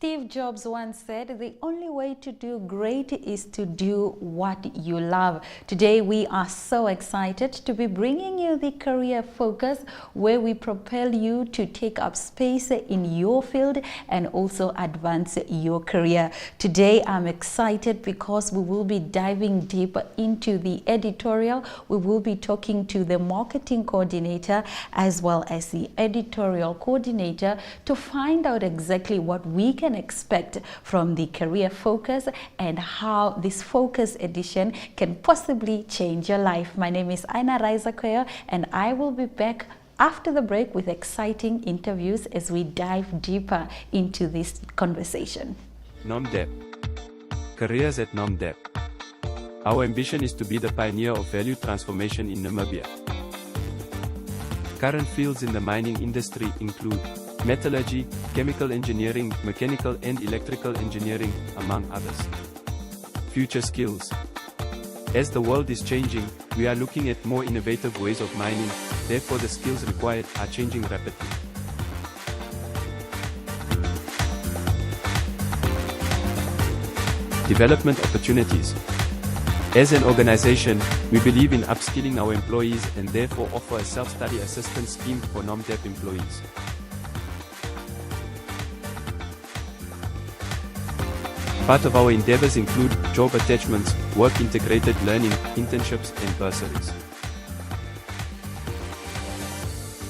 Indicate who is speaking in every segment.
Speaker 1: Steve Jobs once said, the only way to do great is to do what you love. Today, we are so excited to be bringing you the Career Focus, where we propel you to take up space in your field and also advance your career. Today, I'm excited because we will be diving deep into the editorial. We will be talking to the marketing coordinator as well as the editorial coordinator to find out exactly what we can expect from the Career Focus and how this Focus edition can possibly change your life. My name is Aina Raiza and I will be back after the break with exciting interviews as we dive deeper into this conversation.
Speaker 2: NomDep. Careers at NomDep. Our ambition is to be the pioneer of value transformation in Namibia. Current fields in the mining industry include metallurgy, chemical engineering, mechanical and electrical engineering, among others. Future skills. As the world is changing, we are looking at more innovative ways of mining, therefore the skills required are changing rapidly. Development opportunities. As an organization, we believe in upskilling our employees and therefore offer a self-study assistance scheme for NomDep employees. Part of our endeavors include job attachments, work-integrated learning, internships and bursaries.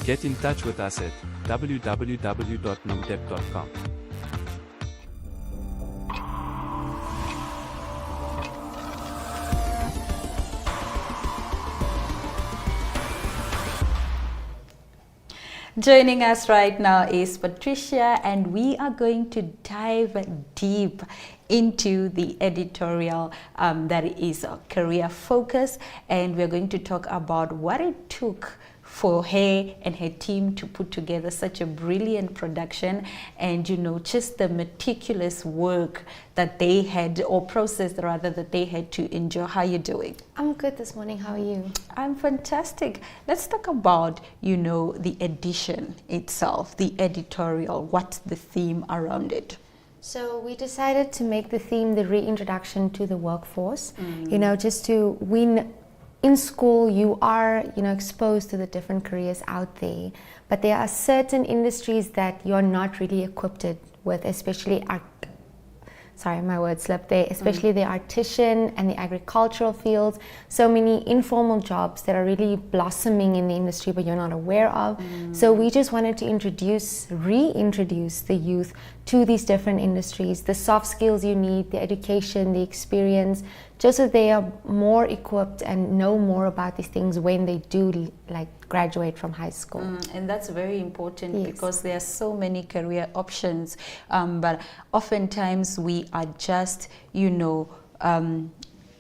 Speaker 2: Get in touch with us at www.nomdep.com.
Speaker 1: Joining us right now is Patricia, and we are going to dive deep into the editorial that is a Career Focus, and we're going to talk about what it took for her and her team to put together such a brilliant production, and just the meticulous work that they had, or process rather, that they had to endure. How are you doing?
Speaker 3: I'm good this morning. How are you?
Speaker 1: I'm fantastic. Let's talk about, the edition itself, the editorial. What's the theme around it?
Speaker 3: So we decided to make the theme the reintroduction to the workforce, just to win. In school, you are, exposed to the different careers out there, but there are certain industries that you're not really equipped with, especially especially the artisan and the agricultural fields. So many informal jobs that are really blossoming in the industry, but you're not aware of. So we just wanted to reintroduce the youth to these different industries, the soft skills you need, the education, the experience, just so they are more equipped and know more about these things when they do graduate from high school.
Speaker 1: And that's very important,
Speaker 3: yes,
Speaker 1: because there are so many career options, but oftentimes we are just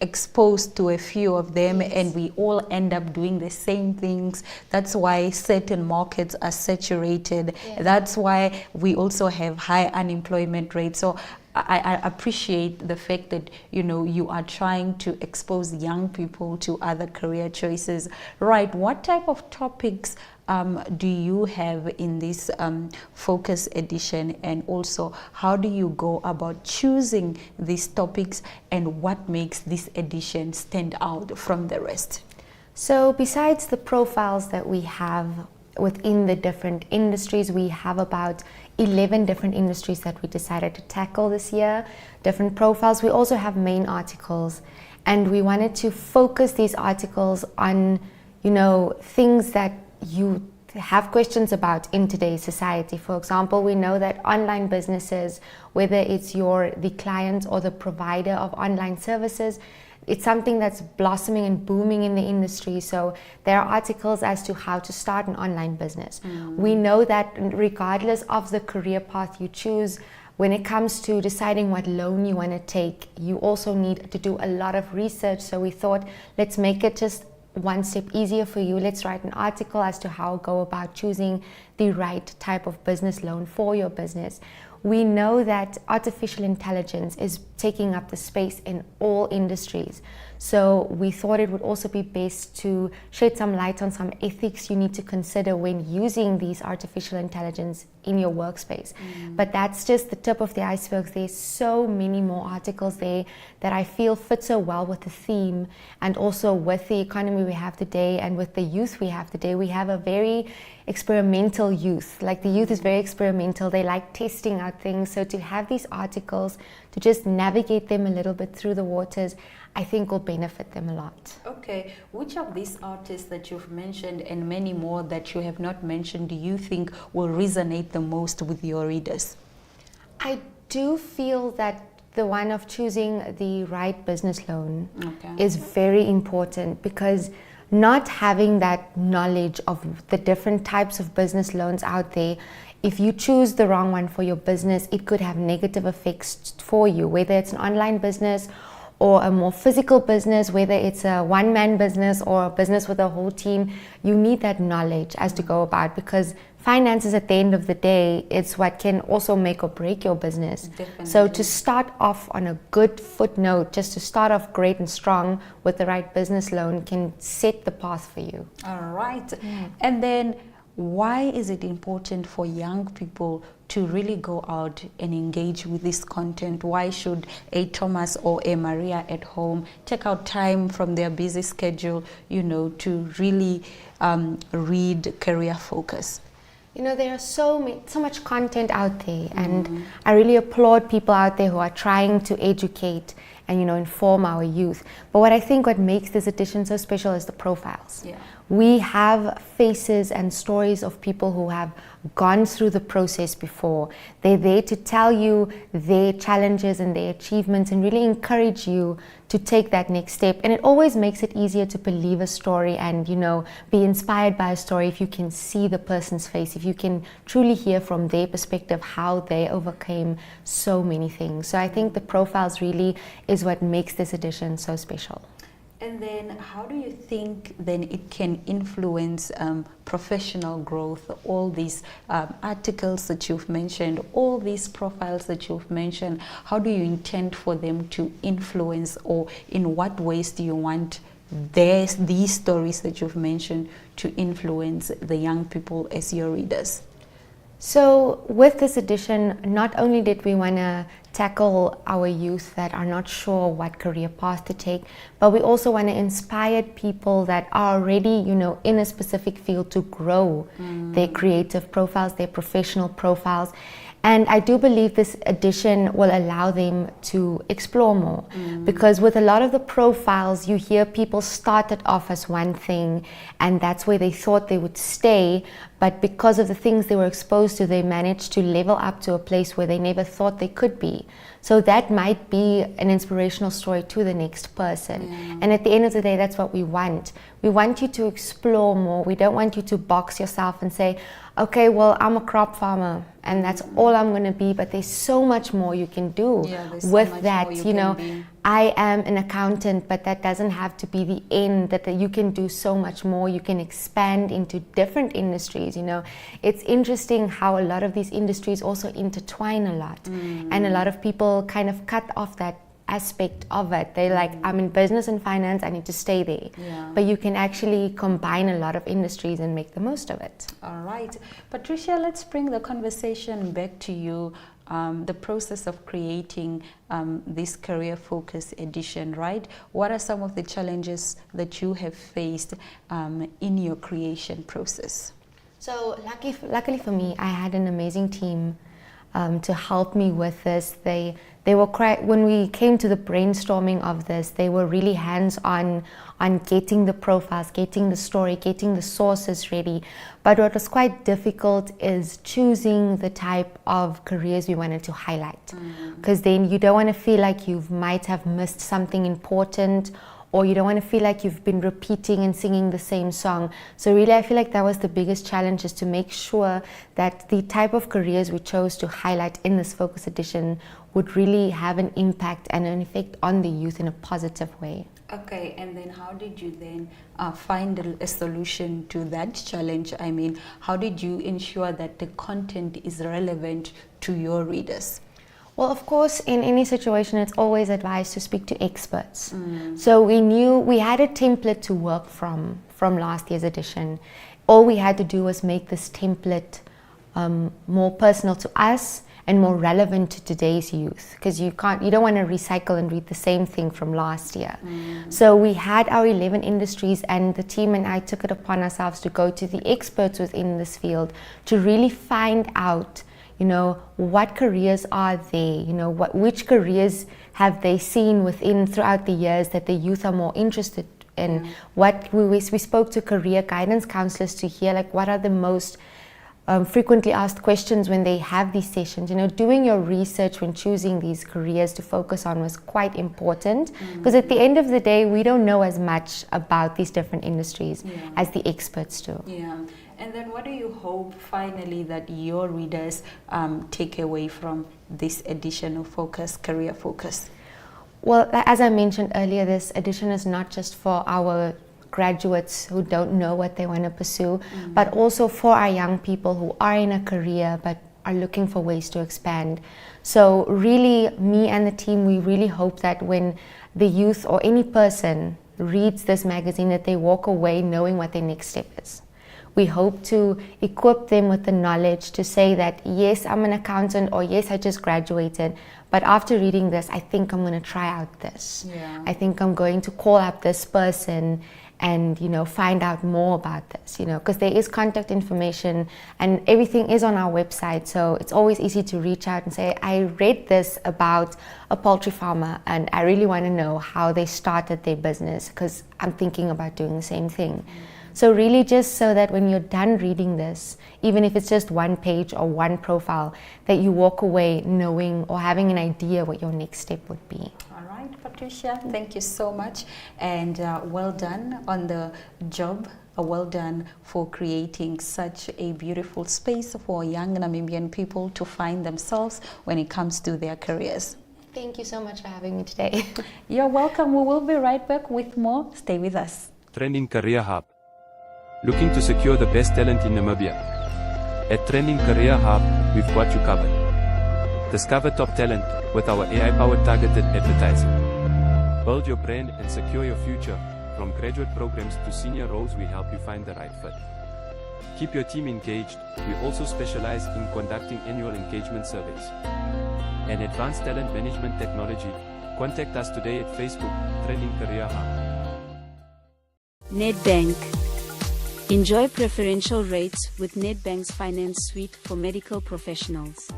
Speaker 1: exposed to a few of them, yes, and we all end up doing the same things. That's why certain markets are saturated. Yeah. That's why we also have high unemployment rates. So I appreciate the fact that you are trying to expose young people to other career choices. Right, what type of topics do you have in this Focus edition, and also how do you go about choosing these topics, and what makes this edition stand out from the rest?
Speaker 3: So besides the profiles that we have within the different industries, we have about 11 different industries that we decided to tackle this year, different profiles. We also have main articles, and we wanted to focus these articles on, things that you have questions about in today's society. For example, we know that online businesses, whether it's the client or the provider of online services, it's something that's blossoming and booming in the industry. So there are articles as to how to start an online business. We know that regardless of the career path you choose, when it comes to deciding what loan you want to take, you also need to do a lot of research. So we thought, let's make it just one step easier for you. Let's write an article as to how go about choosing the right type of business loan for your business. we know that artificial intelligence is taking up the space in all industries. So we thought it would also be best to shed some light on some ethics you need to consider when using these artificial intelligence in your workspace. But that's just the tip of the iceberg. There's so many more articles there that I feel fit so well with the theme, and also with the economy we have today and with the youth we have today. We have a very experimental youth. Like, the youth is very experimental. They like testing out things. So to have these articles, to just navigate them a little bit through the waters, I think will benefit them a lot.
Speaker 1: Okay, which of these artists that you've mentioned and many more that you have not mentioned do you think will resonate the most with your readers?
Speaker 3: I do feel that the one of choosing the right business loan is very important, because not having that knowledge of the different types of business loans out there, if you choose the wrong one for your business, it could have negative effects for you, whether it's an online business or a more physical business, whether it's a one-man business or a business with a whole team. You need that knowledge as to go about, because finances at the end of the day, it's what can also make or break your business.
Speaker 1: Definitely.
Speaker 3: So to start off on a good footnote, just to start off great and strong with the right business loan, can set the path for you.
Speaker 1: All right. And then, why is it important for young people to really go out and engage with this content? Why should a Thomas or a Maria at home take out time from their busy schedule, to really read Career Focus?
Speaker 3: There are so much content out there, and I really applaud people out there who are trying to educate and inform our youth. But what makes this edition so special is the profiles.
Speaker 1: Yeah.
Speaker 3: We have faces and stories of people who have gone through the process before. They're there to tell you their challenges and their achievements and really encourage you to take that next step. And it always makes it easier to believe a story and, be inspired by a story if you can see the person's face, if you can truly hear from their perspective how they overcame so many things. So I think the profiles really is what makes this edition so special.
Speaker 1: And then, how do you think then it can influence professional growth? All these articles that you've mentioned, all these profiles that you've mentioned, how do you intend for them to influence, or in what ways do you want these stories that you've mentioned to influence the young people as your readers?
Speaker 3: So with this edition, not only did we want to tackle our youth that are not sure what career path to take, but we also want to inspire people that are already, in a specific field to grow their creative profiles, their professional profiles. And I do believe this edition will allow them to explore more, because with a lot of the profiles, you hear people started off as one thing and that's where they thought they would stay, but because of the things they were exposed to, they managed to level up to a place where they never thought they could be. So that might be an inspirational story to the next person. And at the end of the day, that's what we want. We want you to explore more. We don't want you to box yourself and say, okay, well, I'm a crop farmer and that's all I'm going to be, but there's so much more you can do with that. I am an accountant, but that doesn't have to be the end, that you can do so much more. You can expand into different industries. It's interesting how a lot of these industries also intertwine a lot, and a lot of people kind of cut off that aspect of it. They're like, I'm in business and finance, I need to stay there. But you can actually combine a lot of industries and make the most of it.
Speaker 1: All right. Patricia, let's bring the conversation back to you. The process of creating this Career Focus edition, right? What are some of the challenges that you have faced in your creation process?
Speaker 3: So luckily for me, I had an amazing team to help me with this. They were when we came to the brainstorming of this, they were really hands-on on getting the profiles, getting the story, getting the sources ready. But what was quite difficult is choosing the type of careers we wanted to highlight, because then you don't want to feel like you might have missed something important, or you don't want to feel like you've been repeating and singing the same song. So really, I feel like that was the biggest challenge, is to make sure that the type of careers we chose to highlight in this Focus edition would really have an impact and an effect on the youth in a positive way.
Speaker 1: Okay, and then how did you then find a solution to that challenge? I mean, how did you ensure that the content is relevant to your readers?
Speaker 3: Well, of course, in any situation, it's always advised to speak to experts. So we knew we had a template to work from last year's edition. All we had to do was make this template more personal to us and more relevant to today's youth, because you don't want to recycle and read the same thing from last year. So we had our 11 industries, and the team and I took it upon ourselves to go to the experts within this field to really find out, you know, what careers are there, you know, which careers have they seen throughout the years that the youth are more interested in. What we spoke to career guidance counselors to hear, like, what are the most frequently asked questions when they have these sessions. You know, doing your research when choosing these careers to focus on was quite important, because at the end of the day, we don't know as much about these different industries as the experts do.
Speaker 1: Yeah. And then what do you hope finally that your readers take away from this edition of Focus, Career Focus?
Speaker 3: Well, as I mentioned earlier, this edition is not just for our graduates who don't know what they want to pursue, but also for our young people who are in a career but are looking for ways to expand. So really, me and the team, we really hope that when the youth or any person reads this magazine, that they walk away knowing what their next step is. We hope to equip them with the knowledge to say that, yes, I'm an accountant, or yes, I just graduated, but after reading this, I think I'm going to try out this. I think I'm going to call up this person and, you know, find out more about this, you know, because there is contact information and everything is on our website. So it's always easy to reach out and say, I read this about a poultry farmer and I really want to know how they started their business, because I'm thinking about doing the same thing. So really, just so that when you're done reading this, even if it's just one page or one profile, that you walk away knowing or having an idea what your next step would be.
Speaker 1: All right, Patricia, thank you so much, and well done on the job. Well done for creating such a beautiful space for young Namibian people to find themselves when it comes to their careers.
Speaker 3: Thank you so much for having me today.
Speaker 1: You're welcome. We will be right back with more. Stay with us.
Speaker 2: Trending Career Hub. Looking to secure the best talent in Namibia? At Trending Career Hub, we've got you covered. Discover top talent with our AI-powered targeted advertising. Build your brand and secure your future. From graduate programs to senior roles, we help you find the right fit. Keep your team engaged. We also specialize in conducting annual engagement surveys. And advanced talent management technology. Contact us today at Facebook, Trending Career Hub.
Speaker 4: Nedbank. Enjoy preferential rates with Nedbank's Finance Suite for medical professionals.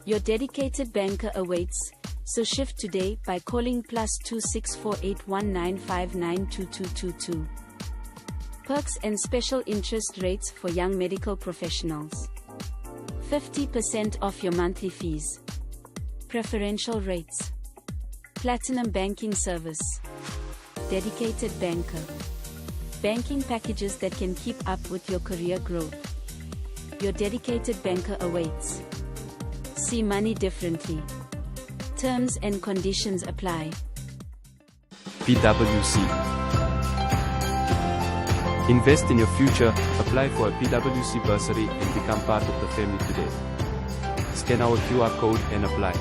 Speaker 4: Your dedicated banker awaits, so shift today by calling +2648195922222. Perks and special interest rates for young medical professionals. 50% off your monthly fees. Preferential rates. Platinum banking service. Dedicated banker. Banking packages that can keep up with your career growth. Your dedicated banker awaits. See money differently. Terms and conditions apply.
Speaker 2: PwC. Invest in your future. Apply for a PwC bursary and become part of the family today. Scan our QR code and apply.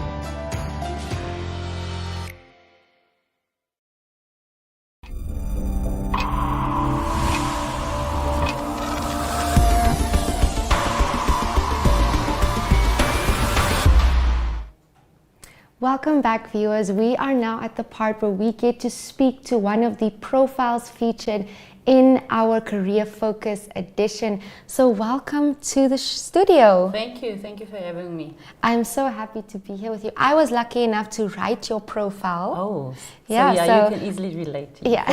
Speaker 3: Welcome back, viewers. We are now at the part where we get to speak to one of the profiles featured in our Career Focus edition. So welcome to the studio.
Speaker 5: Thank you for having me.
Speaker 3: I'm so happy to be here with you. I was lucky enough to write your profile.
Speaker 5: Oh,
Speaker 3: Yeah,
Speaker 5: so
Speaker 3: so-
Speaker 5: you can easily relate to it.
Speaker 3: Yeah,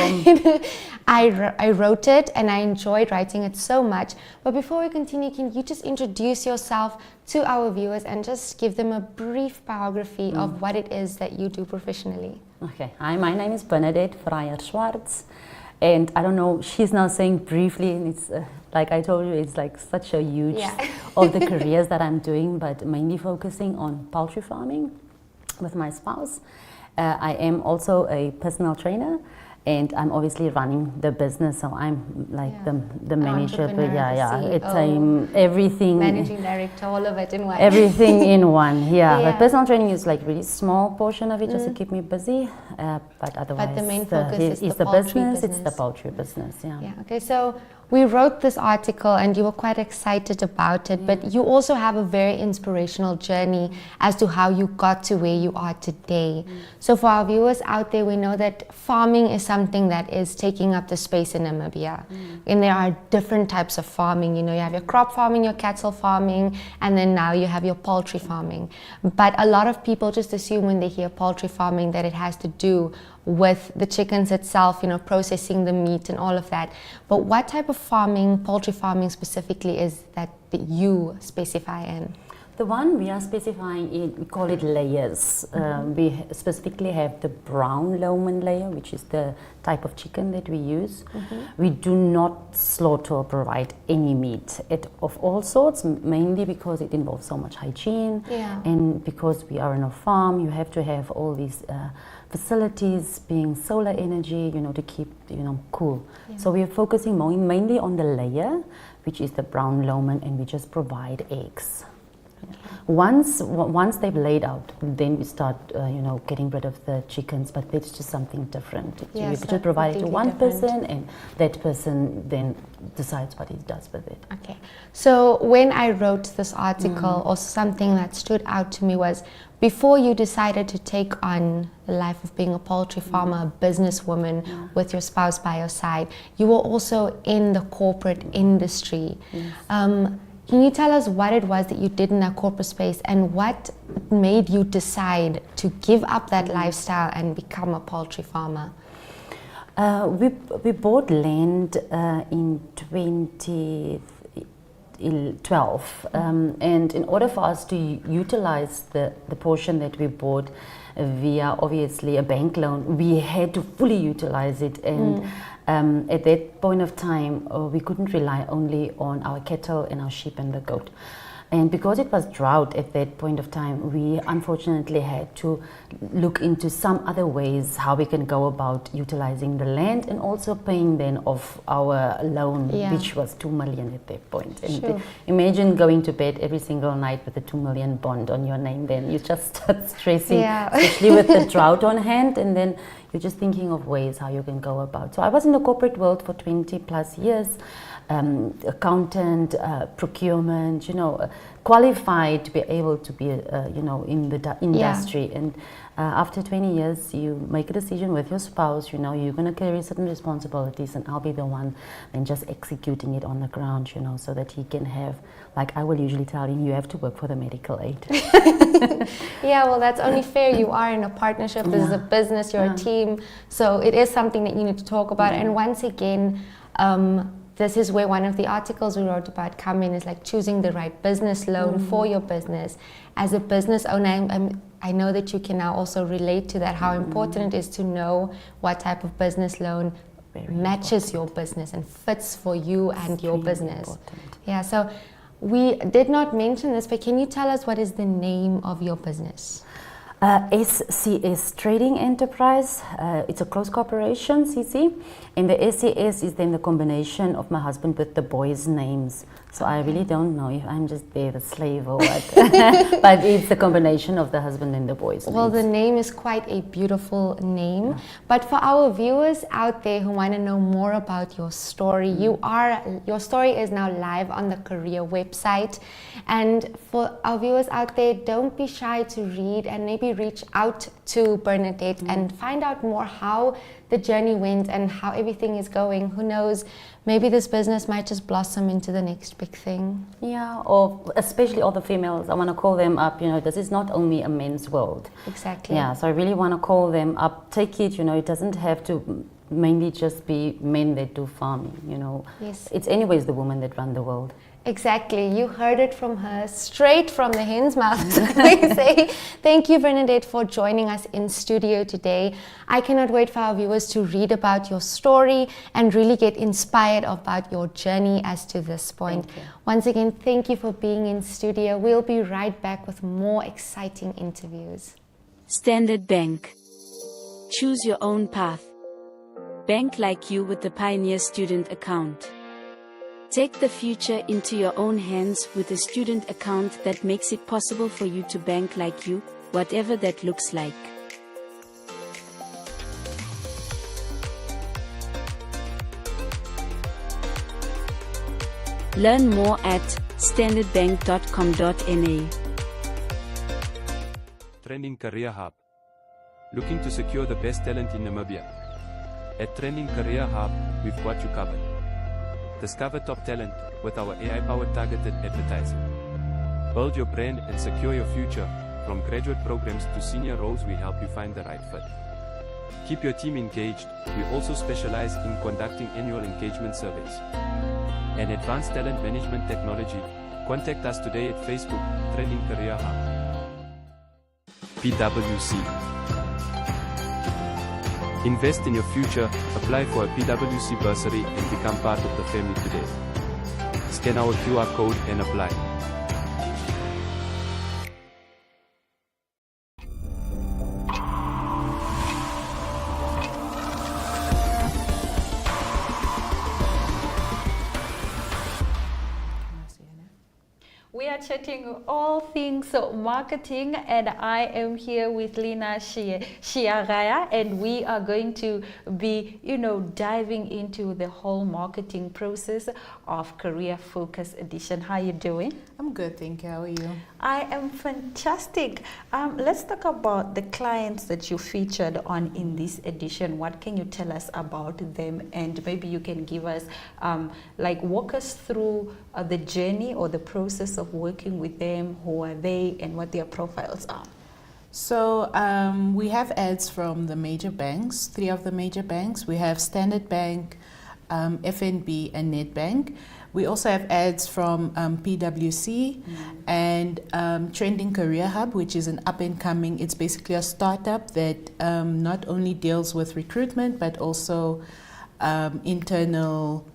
Speaker 3: I wrote it and I enjoyed writing it so much. But before we continue, can you just introduce yourself to our viewers and just give them a brief biography of what it is that you do professionally?
Speaker 5: Okay, hi, my name is Bernadette Freyer Schwartz. And I don't know, she's now saying briefly, and it's like I told you, it's like such a huge of the careers that I'm doing, but mainly focusing on poultry farming with my spouse. I am also a personal trainer, and I'm obviously running the business, so I'm like the manager. But it's everything.
Speaker 3: Managing director, all of it in one.
Speaker 5: Everything in one, But personal training is like really small portion of it, just to keep me busy. But otherwise,
Speaker 3: the main focus is the
Speaker 5: business. It's the poultry business,
Speaker 3: Okay, so we wrote this article and you were quite excited about it, but you also have a very inspirational journey as to how you got to where you are today. So for our viewers out there, we know that farming is something that is taking up the space in Namibia. And there are different types of farming. You know, you have your crop farming, your cattle farming, and then now you have your poultry farming. But a lot of people just assume when they hear poultry farming that it has to do with the chickens itself, you know, processing the meat and all of that. But what type of farming, poultry farming specifically, is that you specify in?
Speaker 5: The one we are specifying in, we call it layers. We specifically have the brown Lohmann layer, which is the type of chicken that we use. We do not slaughter or provide any meat of all sorts, mainly because it involves so much hygiene. And because we are in a farm, you have to have all these facilities being solar energy, you know, to keep, you know, cool. So we are focusing mainly on the layer, which is the brown Lohmann, and we just provide eggs. Once they've laid out, then we start, you know, getting rid of the chickens, but it's just something different. We just provide it to one person, and that person then decides what he does with it.
Speaker 3: Okay. So when I wrote this article, or something that stood out to me was, before you decided to take on the life of being a poultry farmer, a businesswoman with your spouse by your side, you were also in the corporate industry. Can you tell us what it was that you did in that corporate space, and what made you decide to give up that lifestyle and become a poultry farmer?
Speaker 5: We bought land in 2012, and in order for us to utilize the portion that we bought via obviously a bank loan, we had to fully utilize it, and at that point of time we couldn't rely only on our cattle and our sheep and the goat. And because it was drought at that point of time, we unfortunately had to look into some other ways how we can go about utilizing the land, and also paying then off our loan, which was 2 million at that point. And imagine going to bed every single night with a 2 million bond on your name, then you just start stressing, especially with the drought on hand, and then you're just thinking of ways how you can go about. So I was in the corporate world for 20 plus years. Accountant, procurement, you know, qualified to be able to be, you know, in the industry. And after 20 years, you make a decision with your spouse, you know, you're going to carry certain responsibilities, and I'll be the one then just executing it on the ground, you know, so that he can have, like I will usually tell him, you have to work for the medical aid.
Speaker 3: Well, that's only fair. You are in a partnership. This is a business, you're a team. So it is something that you need to talk about. And once again, this is where one of the articles we wrote about come in, is like choosing the right business loan for your business. As a business owner, I know that you can now also relate to that, how important it is to know what type of business loan matches your business and fits for you and your business. Important. So we did not mention this, but can you tell us what is the name of your business?
Speaker 5: SCS Trading Enterprise. It's a close corporation, CC, and the SCS is then the combination of my husband with the boys' names. So I really don't know if I'm just there, the slave or what, but it's a combination of the husband and the boys'
Speaker 3: Well,
Speaker 5: names.
Speaker 3: the name is quite a beautiful name, but for our viewers out there who want to know more about your story, your story is now live on the Career website. And for our viewers out there, don't be shy to read, and maybe reach out to Bernadette and find out more how the journey went and how everything is going. Who knows, maybe this business might just blossom into the next big thing.
Speaker 5: Or especially all the females, I want to call them up, you know, this is not only a men's world.
Speaker 3: Exactly.
Speaker 5: So I really want to call them up, take it, you know, it doesn't have to mainly just be men that do farming, you know. It's anyways the women that run the world.
Speaker 3: Exactly. You heard it from her, straight from the hen's mouth. They say. Thank you, Bernadette, for joining us in studio today. I cannot wait for our viewers to read about your story and really get inspired about your journey as to this point. Once again, thank you for being in studio. We'll be right back with more exciting interviews.
Speaker 4: Standard Bank. Choose your own path. Bank like you with the Pioneer Student Account. Take the future into your own hands with a student account that makes it possible for you to bank like you, whatever that looks like. Learn more at standardbank.com.na.
Speaker 2: Trending Career Hub. Looking to secure the best talent in Namibia? At Trending Career Hub, we've got you covered. Discover top talent with our AI-powered targeted advertising. Build your brand and secure your future. From graduate programs to senior roles, we help you find the right fit. Keep your team engaged. We also specialize in conducting annual engagement surveys. And advanced talent management technology. Contact us today at Facebook, Trending Career Hub. PwC. Invest in your future, apply for a PwC bursary and become part of the family today. Scan our QR code and apply.
Speaker 1: We are chatting all things marketing, and I am here with Lina Shiagaya, and we are going to be, diving into the whole marketing process of Career Focus Edition. How are you doing?
Speaker 6: I'm good, thank you. How are you?
Speaker 1: I am fantastic. Let's talk about the clients that you featured on in this edition. What can you tell us about them? And maybe you can give us, walk us through the journey or the process of working with them. Who are they and what their profiles are?
Speaker 6: So we have ads from the major banks, 3 of the major banks. We have Standard Bank, FNB and Nedbank. We also have ads from PwC and Trending Career Hub, which is an up-and-coming, it's basically a startup that not only deals with recruitment, but also internal,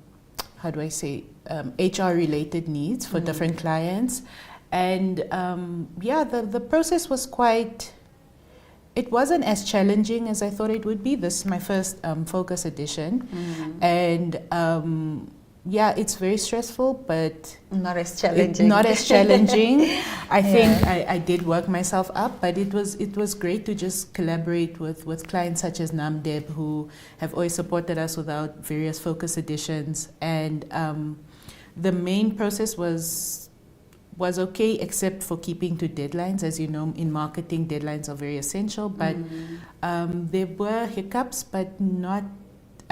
Speaker 6: HR-related needs for different clients. And the process was it wasn't as challenging as I thought it would be. This is my first Focus edition. And it's very stressful, but
Speaker 1: not as challenging.
Speaker 6: I think I did work myself up, but it was great to just collaborate with clients such as Namdeb, who have always supported us with our various Focus editions. And the main process was okay, except for keeping to deadlines. As you know, in marketing, deadlines are very essential, but there were hiccups, but not.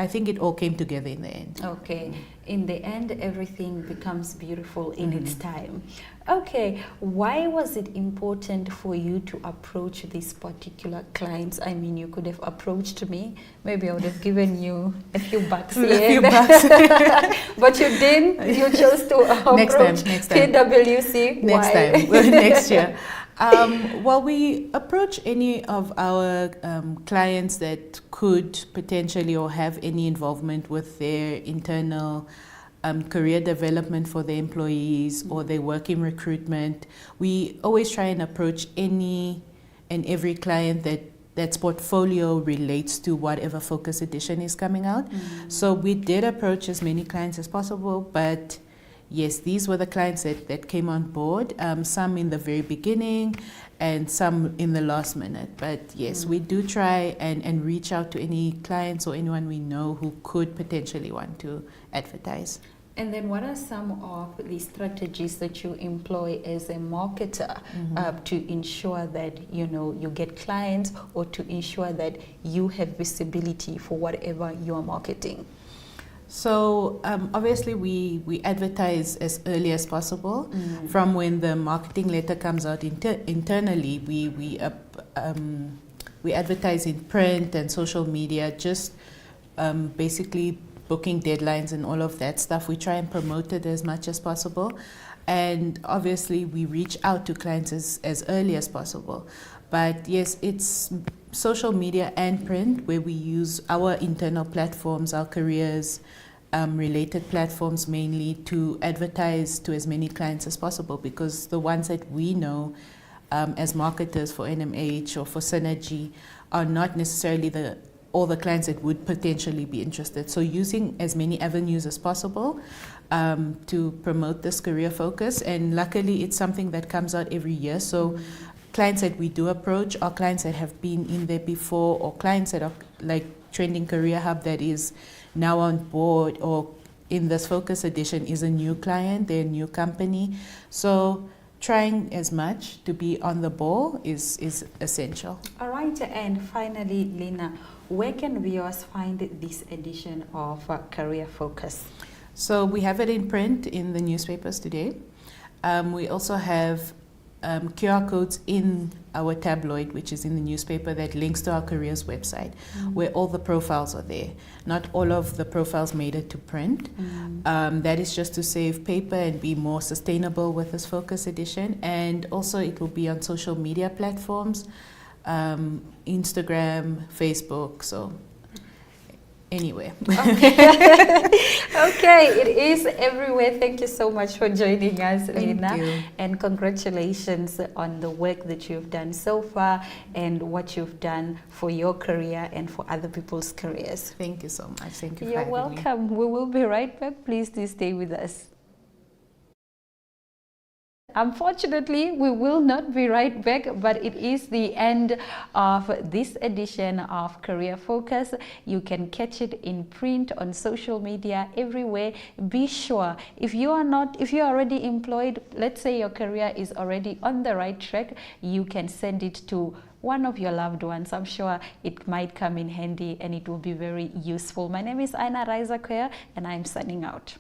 Speaker 6: I think it all came together in the end.
Speaker 1: Okay. In the end, everything becomes beautiful in its time. Okay. Why was it important for you to approach these particular clients? I mean, you could have approached me. Maybe I would have given you a few bucks here. But you didn't. You chose to approach
Speaker 6: next time.
Speaker 1: PwC.
Speaker 6: Next time. Next year. We approach any of our clients that could potentially or have any involvement with their internal career development for their employees or they work in recruitment. We always try and approach any and every client that's portfolio relates to whatever Focus edition is coming out. So we did approach as many clients as possible, but yes, these were the clients that came on board, some in the very beginning and some in the last minute. But yes, we do try and reach out to any clients or anyone we know who could potentially want to advertise.
Speaker 1: And then what are some of the strategies that you employ as a marketer to ensure that, you get clients or to ensure that you have visibility for whatever you are marketing?
Speaker 6: So obviously we advertise as early as possible. From when the marketing letter comes out internally, we advertise in print and social media, just basically booking deadlines and all of that stuff. We try and promote it as much as possible. And obviously we reach out to clients as early as possible. But yes, it's social media and print where we use our internal platforms, our careers related platforms mainly to advertise to as many clients as possible, because the ones that we know as marketers for NMH or for Synergy are not necessarily all the clients that would potentially be interested. So using as many avenues as possible to promote this career focus, and luckily it's something that comes out every year. So clients that we do approach are clients that have been in there before, or clients that are like Trending Career Hub that is now on board, or in this focus edition is a new client, they're a new company. So trying as much to be on the ball is essential.
Speaker 1: All right, and finally, Lina, where can viewers find this edition of Career Focus?
Speaker 6: So we have it in print in the newspapers today. We also have QR codes in our tabloid, which is in the newspaper, that links to our careers website, where all the profiles are there. Not all of the profiles made it to print. That is just to save paper and be more sustainable with this focus edition. And also it will be on social media platforms, Instagram, Facebook, so anywhere.
Speaker 1: Okay, it is everywhere. Thank you so much for joining us, Lina.
Speaker 6: Thank you.
Speaker 1: And congratulations on the work that you've done so far and what you've done for your career and for other people's careers.
Speaker 6: Thank you so much. Thank you for
Speaker 1: You're
Speaker 6: having me.
Speaker 1: welcome. We will be right back. Please do stay with us. Unfortunately, we will not be right back, but it is the end of this edition of Career Focus. You can catch it in print, on social media, everywhere. Be sure, if you are already employed, let's say your career is already on the right track, you can send it to one of your loved ones. I'm sure it might come in handy and it will be very useful. My name is Aina Raisa Koya and I'm signing out.